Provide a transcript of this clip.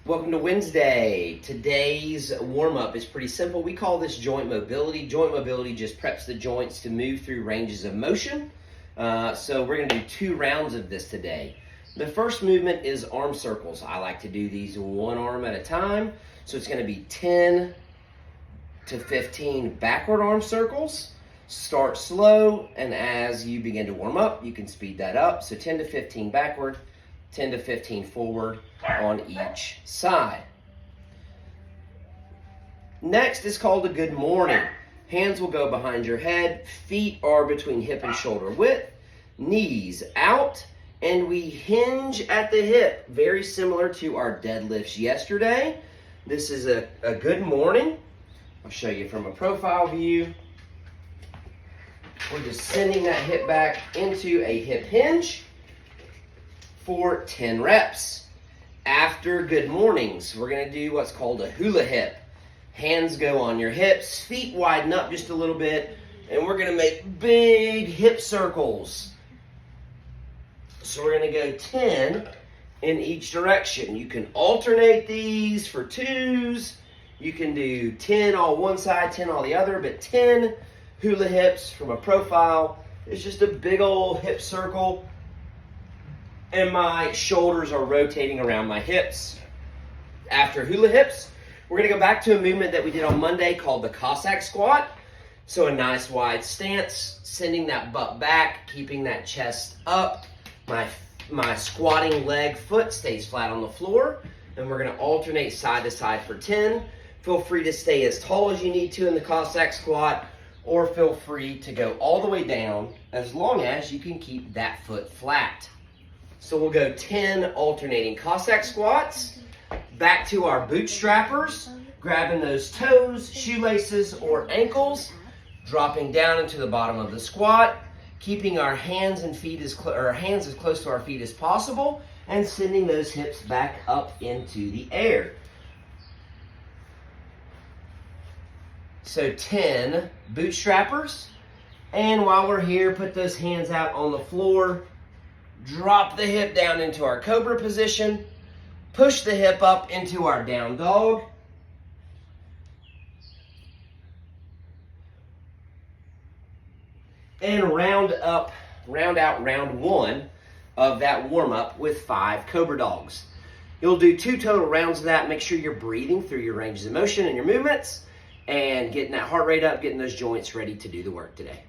Welcome to Wednesday. Today's warm-up is pretty simple. We call this joint mobility. Joint mobility just preps the joints to move through ranges of motion. So we're going to do 2 rounds of this today. The first movement is arm circles. I like to do these one arm at a time. So it's going to be 10 to 15 backward arm circles. Start slow, and as you begin to warm up, you can speed that up. So 10 to 15 backward, 10 to 15 forward on each side. Next is called a good morning. Hands will go behind your head, feet are between hip and shoulder width, knees out, and we hinge at the hip, very similar to our deadlifts yesterday. This is a good morning. I'll show you from a profile view. We're just sending that hip back into a hip hinge for 10 reps. After good mornings, we're going to do what's called a hula hip. Hands go on your hips, feet widen up just a little bit, and we're going to make big hip circles. So we're going to go 10 in each direction. You can alternate these for 2s. You can do 10 all one side, 10 all the other, but 10 hula hips from a profile is just a big old hip circle, and my shoulders are rotating around my hips. After hula hips, we're going to go back to a movement that we did on Monday called the Cossack squat. So a nice wide stance, sending that butt back, keeping that chest up. My squatting leg foot stays flat on the floor, and we're going to alternate side to side for 10. Feel free to stay as tall as you need to in the Cossack squat, or feel free to go all the way down as long as you can keep that foot flat. So we'll go 10 alternating Cossack squats, back to our bootstrappers, grabbing those toes, shoelaces, or ankles, dropping down into the bottom of the squat, keeping our hands and feet as close to our feet as possible, and sending those hips back up into the air. So 10 bootstrappers, and while we're here, put those hands out on the floor. Drop the hip down into our cobra position. Push the hip up into our down dog. And round out round 1 of that warm up with 5 cobra dogs. You'll do 2 total rounds of that. Make sure you're breathing through your ranges of motion and your movements, and getting that heart rate up, getting those joints ready to do the work today.